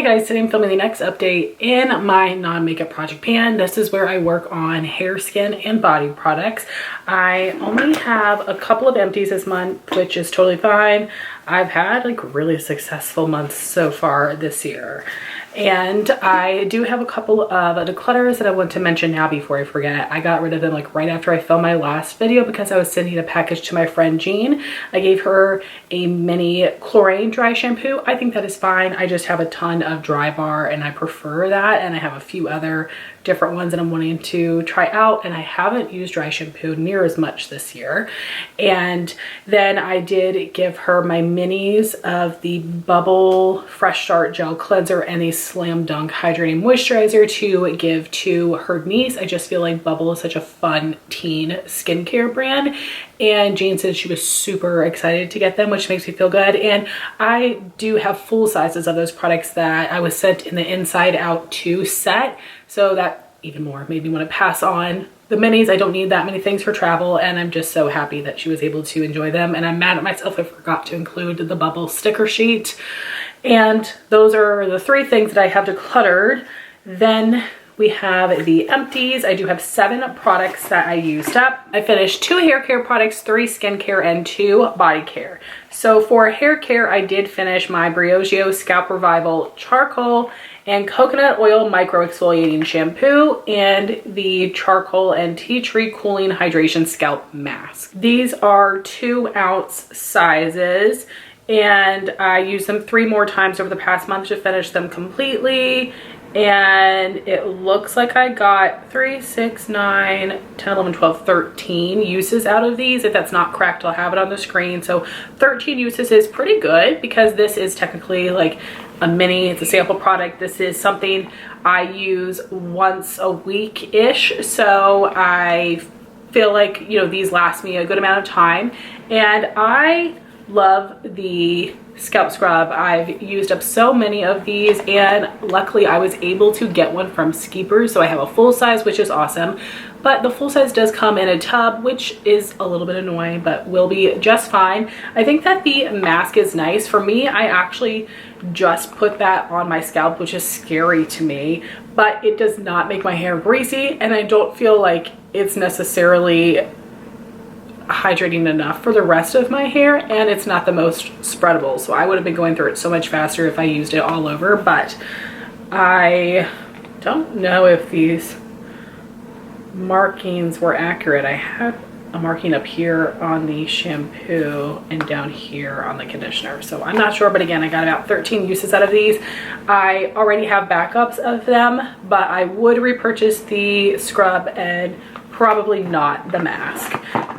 Hey guys, today I'm filming the next update in my non-makeup project pan. This is where I work on hair, skin, and body products. I only have a couple of empties this month, which is totally fine. I've had like really successful months so far this year. And I do have a couple of declutters that I want to mention now before I forget. I got rid of them like right after I filmed my last video because I was sending a package to my friend Jean. I gave her a mini chlorine dry shampoo. I think that is fine. I just have a ton of Dry Bar and I prefer that. And I have a few other different ones that I'm wanting to try out, and I haven't used dry shampoo near as much this year. And then I did give her my minis of the Bubble Fresh Start Gel Cleanser and the Slam Dunk Hydrating Moisturizer to give to her niece. I just feel like Bubble is such a fun teen skincare brand, and Jane said she was super excited to get them, which makes me feel good. And I do have full sizes of those products that I was sent in the Inside Out 2 set, so that even more made me want to pass on the minis. I don't need that many things for travel, and I'm just so happy that she was able to enjoy them. And I'm mad at myself I forgot to include the Bubble sticker sheet. And those are the three things that I have decluttered. Then we have the empties. I do have 7 products that I used up. I finished 2 hair care products, 3 skincare, and 2 body care. So for hair care, I did finish my Briogeo Scalp Revival Charcoal and Coconut Oil Micro Exfoliating Shampoo and the Charcoal and Tea Tree Cooling Hydration Scalp Mask. These are 2-ounce sizes, and I used them 3 more times over the past month to finish them completely. And it looks like I got 3, 6, 9, 10, 11, 12, 13 uses out of these. If that's not correct, I'll have it on the screen. So 13 uses is pretty good because this is technically like a mini, it's a sample product. This is something I use once a week-ish. So I feel like, you know, these last me a good amount of time. And I love the scalp scrub. I've used up so many of these, and luckily I was able to get one from Skeepers, so I have a full size, which is awesome. But the full size does come in a tub, which is a little bit annoying, but will be just fine. I think that the mask is nice. For me, I actually just put that on my scalp, which is scary to me, but it does not make my hair greasy, and I don't feel like it's necessarily hydrating enough for the rest of my hair, and it's not the most spreadable, so I would have been going through it so much faster if I used it all over. But I don't know if these markings were accurate. I had a marking up here on the shampoo and down here on the conditioner, so I'm not sure. But again, I got about 13 uses out of these. I already have backups of them, but I would repurchase the scrub and probably not the mask.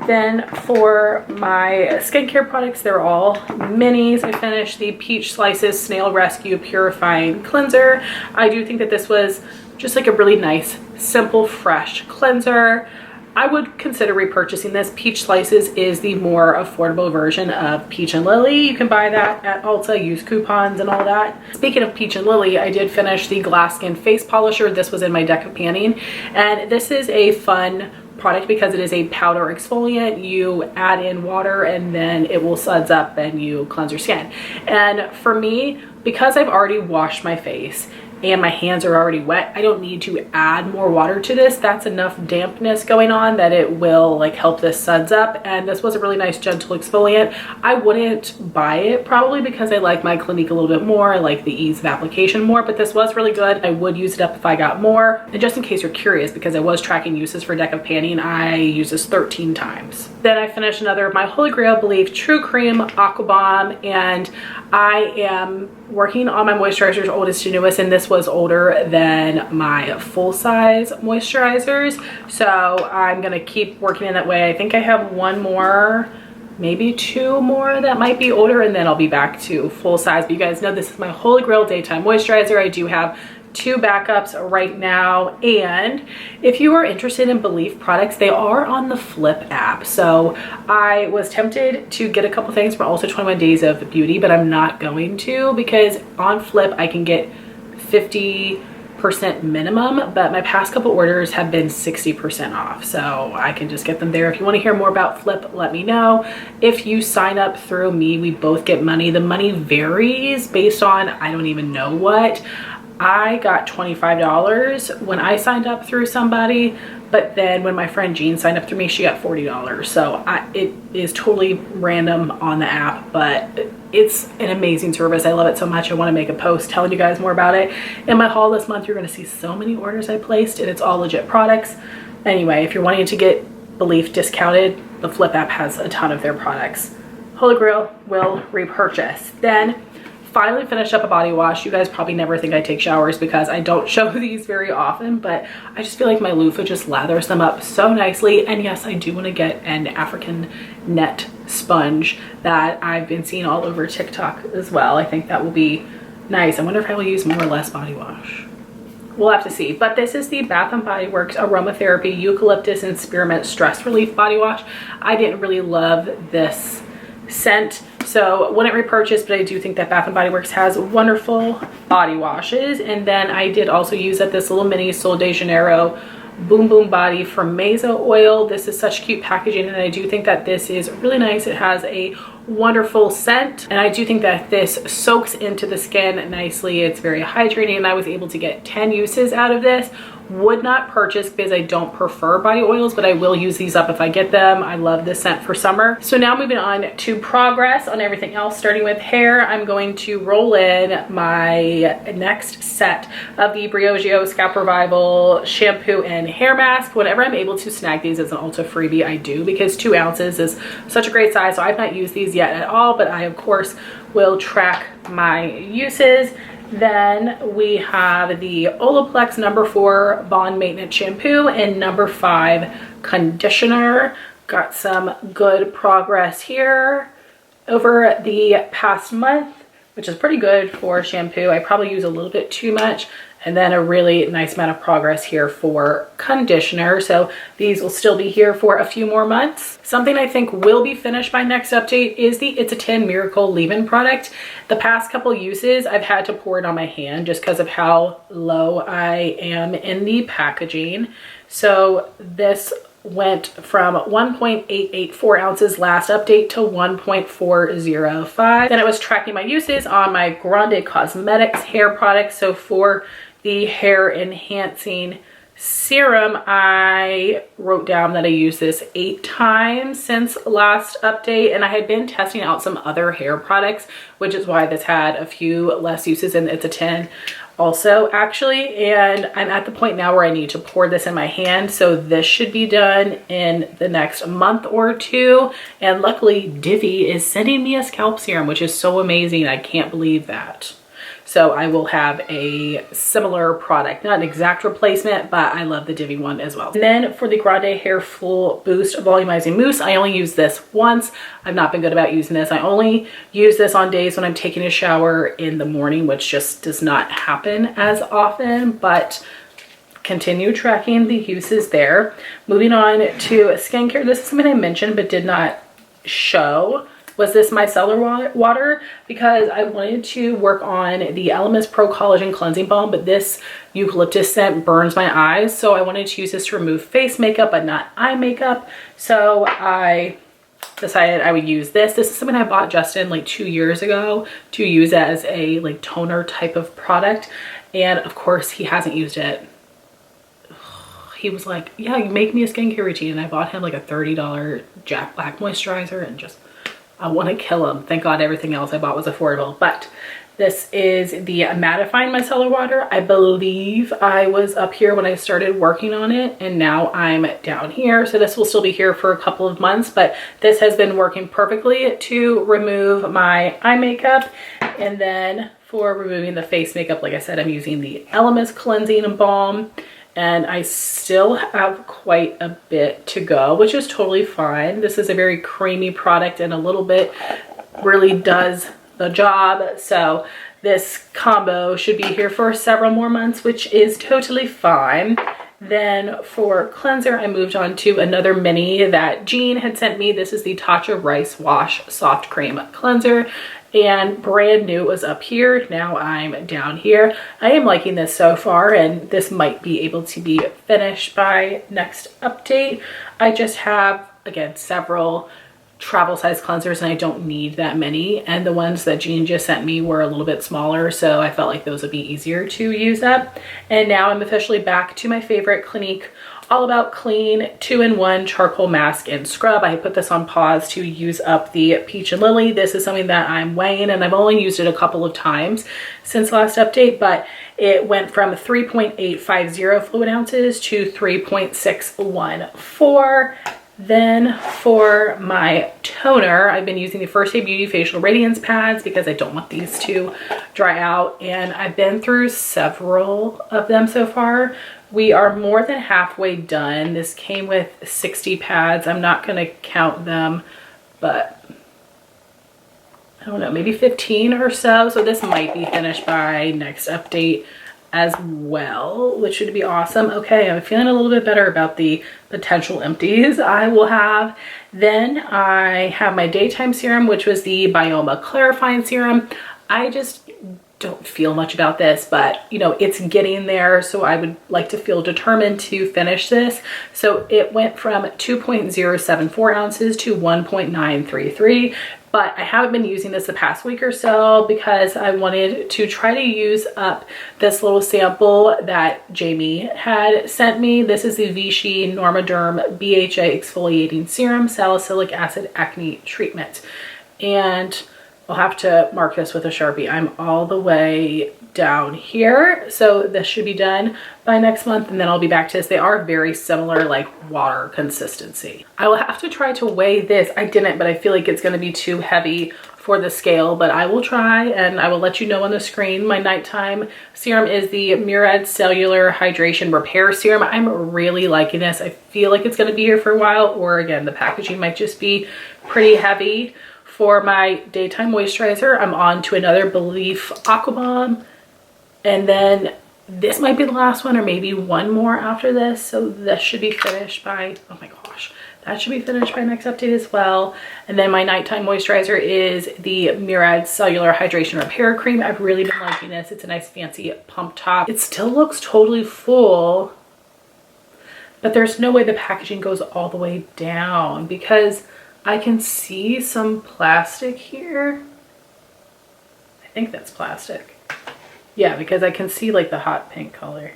Then for my skincare products, they're all minis. I finished the Peach Slices Snail Rescue Purifying Cleanser. I do think that this was just like a really nice, simple, fresh cleanser. I would consider repurchasing this. Peach Slices is the more affordable version of Peach and Lily. You can buy that at Ulta, use coupons and all that. Speaking of Peach and Lily, I did finish the Glass Skin Face Polisher. This was in my deck of panning, and this is a fun product because it is a powder exfoliant. You add in water and then it will suds up and you cleanse your skin. And for me, because I've already washed my face and my hands are already wet, I don't need to add more water to this. That's enough dampness going on that it will like help this suds up. And this was a really nice gentle exfoliant. I wouldn't buy it probably because I like my Clinique a little bit more. I like the ease of application more, but this was really good. I would use it up if I got more. And just in case you're curious, because I was tracking uses for deck of panning, I used this 13 times. Then I finished another of my Holy Grail Belif True Cream Aqua Balm, and I am working on my moisturizers oldest to newest, and this was older than my full-size moisturizers, so I'm gonna keep working in that way. I think I have 1 more, maybe 2 more that might be older, and then I'll be back to full size. But you guys know this is my Holy Grail daytime moisturizer. I do have 2 backups right now, and if you are interested in Belif products, they are on the Flip app. So I was tempted to get a couple things from also 21 Days of Beauty, but I'm not going to because on Flip I can get 50 minimum, but my past couple orders have been 60% off, so I can just get them there. If you want to hear more about Flip, let me know. If you sign up through me, we both get money. The money varies based on I don't even know what. I got $25 when I signed up through somebody, but then when my friend Jean signed up through me, she got $40. So it is totally random on the app, but it's an amazing service. I love it so much. I want to make a post telling you guys more about it. In my haul this month, you're going to see so many orders I placed, and it's all legit products. Anyway, if you're wanting to get Belif discounted, the Flip app has a ton of their products. Holy Grail will repurchase. Then finally finished up a body wash. You guys probably never think I take showers because I don't show these very often, but I just feel like my loofah just lathers them up so nicely. And yes, I do want to get an African net sponge that I've been seeing all over TikTok as well. I think that will be nice. I wonder if I will use more or less body wash. We'll have to see. But this is the Bath & Body Works Aromatherapy Eucalyptus and Spearmint Stress Relief Body Wash. I didn't really love this scent, so wouldn't repurchase, but I do think that Bath & Body Works has wonderful body washes. And then I did also use up this little mini Sol de Janeiro Boom Boom Body Firmeza oil. This is such cute packaging, and I do think that this is really nice. It has a wonderful scent, and I do think that this soaks into the skin nicely. It's very hydrating, and I was able to get 10 uses out of this. Would not purchase because I don't prefer body oils, but I will use these up if I get them. I love this scent for summer. So now moving on to progress on everything else, starting with hair, I'm going to roll in my next set of the Briogeo Scalp Revival shampoo and hair mask. Whenever I'm able to snag these as an Ulta freebie, I do, because 2 ounces is such a great size. So I've not used these yet at all, but I of course will track my uses. Then we have the Olaplex No. 4 Bond Maintenance Shampoo and No. 5 Conditioner. Got some good progress here over the past month, which is pretty good for shampoo. I probably use a little bit too much. And then a really nice amount of progress here for conditioner. So these will still be here for a few more months. Something I think will be finished by next update is the It's a 10 Miracle Leave-In product. The past couple uses, I've had to pour it on my hand just because of how low I am in the packaging. So this went from 1.884 ounces last update to 1.405. Then I was tracking my uses on my Grande Cosmetics hair products. So for the hair enhancing serum, I wrote down that I used this 8 times since last update, and I had been testing out some other hair products, which is why this had a few less uses, and it's a 10 also actually. And I'm at the point now where I need to pour this in my hand, so this should be done in the next month or 2. And luckily Divi is sending me a scalp serum, which is so amazing. I can't believe that. So I will have a similar product, not an exact replacement, but I love the Divi one as well. And then for the Grande Hair Full Boost Volumizing Mousse, I only use this once. I've not been good about using this. I only use this on days when I'm taking a shower in the morning, which just does not happen as often, but continue tracking the uses there. Moving on to skincare. This is something I mentioned but did not show. Was this micellar water, because I wanted to work on the Elemis Pro Collagen Cleansing Balm, but this eucalyptus scent burns my eyes, so I wanted to use this to remove face makeup but not eye makeup. So I decided I would use this. This is something I bought Justin like 2 years ago to use as a like toner type of product, and of course he hasn't used it. He was like, yeah, you make me a skincare routine, and I bought him like a $30 Jack Black moisturizer, and just I want to kill him. Thank God everything else I bought was affordable. But this is the mattifying micellar water. I believe I was up here when I started working on it, and now I'm down here. So this will still be here for a couple of months, but this has been working perfectly to remove my eye makeup. And then for removing the face makeup, like I said, I'm using the Elemis Cleansing Balm. And I still have quite a bit to go, which is totally fine. This is a very creamy product, and a little bit really does the job. So this combo should be here for several more months, which is totally fine. Then for cleanser, I moved on to another mini that Jean had sent me. This is the Tatcha Rice Wash Soft Cream Cleanser. and brand new was up here. Now I'm down here. I am liking this so far, and this might be able to be finished by next update. I just have, again, several travel size cleansers and I don't need that many, and the ones that Jean just sent me were a little bit smaller, so I felt like those would be easier to use up. And now I'm officially back to my favorite Clinique All About Clean 2-in-1 charcoal mask and scrub. I put this on pause to use up the Peach and Lily. This is something that I'm weighing, and I've only used it a couple of times since last update, but it went from 3.850 fluid ounces to 3.614. Then for my toner, I've been using the First Day Beauty Facial Radiance pads because I don't want these to dry out, and I've been through several of them so far. We are more than halfway done. This came with 60 pads. I'm not going to count them, but I don't know, maybe 15 or so. So this might be finished by next update as well, which should be awesome. Okay, I'm feeling a little bit better about the potential empties I will have. Then I have my daytime serum, which was the Bioma Clarifying Serum. I just don't feel much about this, but you know, it's getting there, so I would like to feel determined to finish this. So it went from 2.074 ounces to 1.933, but I haven't been using this the past week or so because I wanted to try to use up this little sample that Jamie had sent me. This is the Vichy Normaderm BHA Exfoliating Serum Salicylic Acid Acne Treatment, and I'll have to mark this with a Sharpie. I'm all the way down here, so this should be done by next month, and then I'll be back to this. They are very similar, like water consistency. I will have to try to weigh this. I didn't, but I feel like it's going to be too heavy for the scale, but I will try and I will let you know on the screen. My nighttime serum is the Murad Cellular Hydration Repair Serum. I'm really liking this. I feel like it's going to be here for a while, or again, the packaging might just be pretty heavy. For my daytime moisturizer, I'm on to another Belif Aqua Balm, and then this might be the last one, or maybe one more after this. So this should be finished by, oh my gosh, that should be finished by next update as well. And then my nighttime moisturizer is the Murad Cellular Hydration Repair Cream. I've really been liking this. It's a nice fancy pump top. It still looks totally full, but there's no way the packaging goes all the way down because I can see some plastic here. I think that's plastic. Yeah, because I can see like the hot pink color.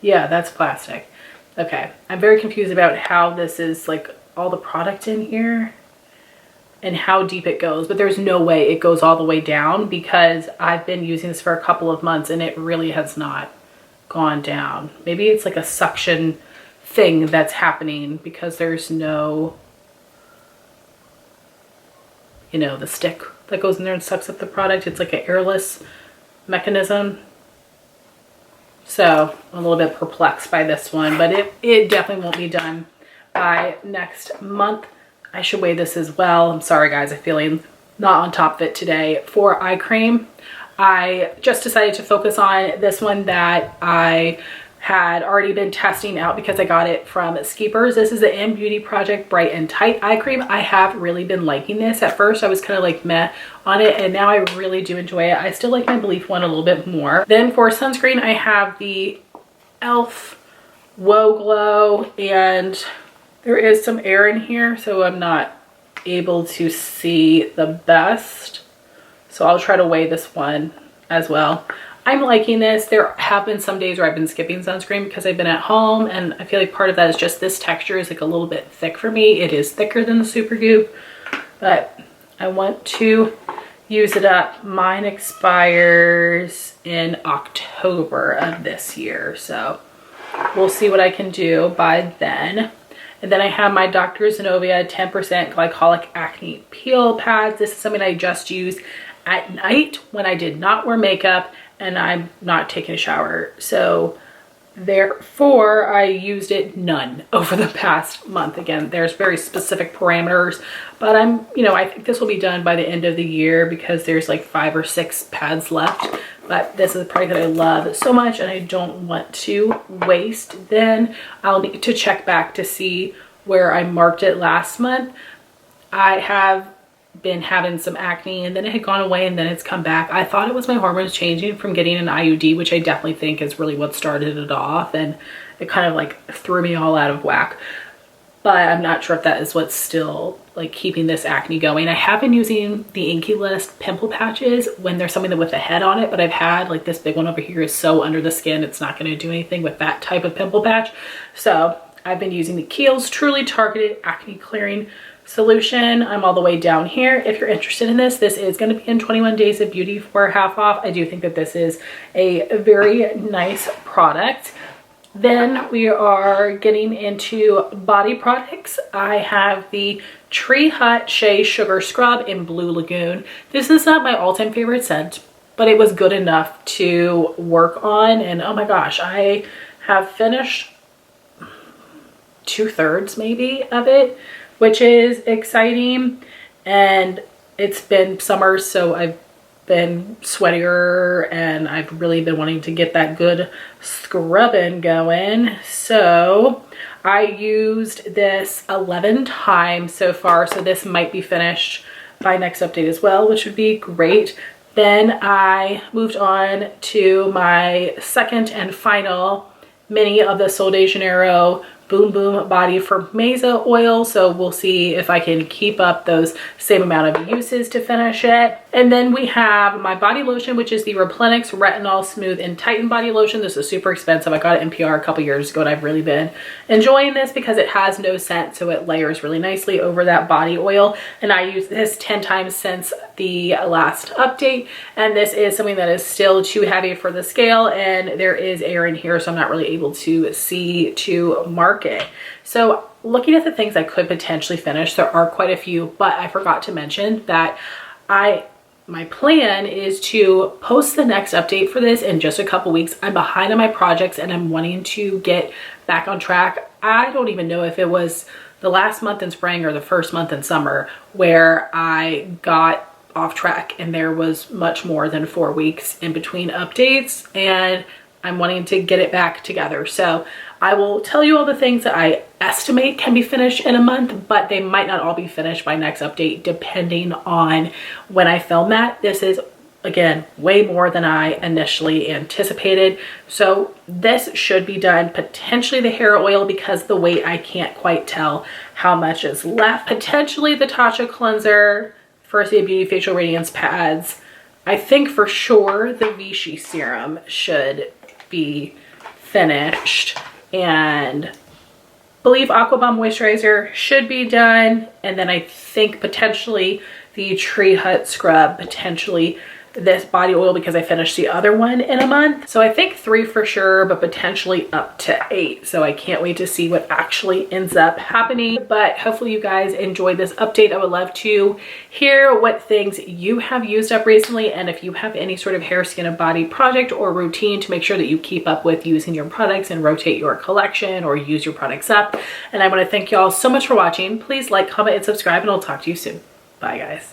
Yeah, that's plastic. Okay, I'm very confused about how this is like all the product in here and how deep it goes, but there's no way it goes all the way down because I've been using this for a couple of months and it really has not gone down. Maybe it's like a suction thing that's happening because there's no, you know, the stick that goes in there and sucks up the product. It's like an airless mechanism. So I'm a little bit perplexed by this one, but it definitely won't be done by next month. I should weigh this as well. I'm sorry guys, I'm feeling not on top of it today. For eye cream, I just decided to focus on this one that I had already been testing out because I got it from Skeepers. This is the M Beauty Project Bright and Tight Eye Cream. I have really been liking this. At first I was kind of like meh on it, and now I really do enjoy it. I still like my Belif one a little bit more. Then for sunscreen, I have the e.l.f. Woe Glow, and there is some air in here, so I'm not able to see the best. So I'll try to weigh this one as well. I'm liking this. There have been some days where I've been skipping sunscreen because I've been at home, and I feel like part of that is just this texture is like a little bit thick for me. It is thicker than the Supergoop, but I want to use it up. Mine expires in October of this year, so we'll see what I can do by then. And then I have my Dr. Zenobia 10% Glycolic Acne Peel Pads. This is something I just used at night when I did not wear makeup and I'm not taking a shower. So therefore I used it none over the past month. Again, there's very specific parameters, but I think this will be done by the end of the year because there's like 5 or 6 pads left. But this is a product that I love so much and I don't want to waste. Then I'll need to check back to see where I marked it last month. I have been having some acne, and then it had gone away and then it's come back. I thought it was my hormones changing from getting an IUD, which I definitely think is really what started it off, and it kind of like threw me all out of whack. But I'm not sure if that is what's still like keeping this acne going. I have been using the Inky List pimple patches when there's something with a head on it, but I've had like this big one over here is so under the skin, it's not going to do anything with that type of pimple patch. So I've been using the Kiehl's Truly Targeted Acne Clearing Solution. I'm all the way down here. If you're interested in this is going to be in 21 Days of Beauty for half off. I do think that this is a very nice product. Then we are getting into body products. I have the Tree Hut Shea Sugar Scrub in Blue Lagoon. This is not my all-time favorite scent, but it was good enough to work on. And oh my gosh, I have finished 2/3 maybe of it, which is exciting. And it's been summer, so I've been sweatier and I've really been wanting to get that good scrubbing going. So I used this 11 times so far, so this might be finished by next update as well, which would be great. Then I moved on to my second and final mini of the Sol de Janeiro Boom Boom Body Firmeza oil. So we'll see if I can keep up those same amount of uses to finish it. And then we have my body lotion, which is the Replenics Retinol Smooth and Tighten Body Lotion. This is super expensive. I got it in PR a couple years ago and I've really been enjoying this because it has no scent, so it layers really nicely over that body oil. And I use this 10 times since the last update. And this is something that is still too heavy for the scale, and there is air in here, so I'm not really able to see to mark it. So looking at the things I could potentially finish, there are quite a few, but I forgot to mention that my plan is to post the next update for this in just a couple weeks. I'm behind on my projects and I'm wanting to get back on track. I don't even know if it was the last month in spring or the first month in summer where I got off track, and there was much more than 4 weeks in between updates, and I'm wanting to get it back together. So I will tell you all the things that I estimate can be finished in a month, but they might not all be finished by next update depending on when I film that. This is, again, way more than I initially anticipated. So this should be done. Potentially the hair oil, because the weight, I can't quite tell how much is left. Potentially the Tatcha cleanser, First Aid Beauty facial radiance pads. I think for sure the Vichy serum should be finished, and Belif Aqua Bomb Moisturizer should be done. And then I think potentially the Tree Hut scrub, potentially this body oil, because I finished the other one in a month. So I think 3 for sure, but potentially up to 8. So I can't wait to see what actually ends up happening. But hopefully you guys enjoyed this update. I would love to hear what things you have used up recently, and if you have any sort of hair, skin, and body project or routine to make sure that you keep up with using your products and rotate your collection or use your products up. And I want to thank y'all so much for watching. Please like, comment, and subscribe, and I'll talk to you soon. Bye guys.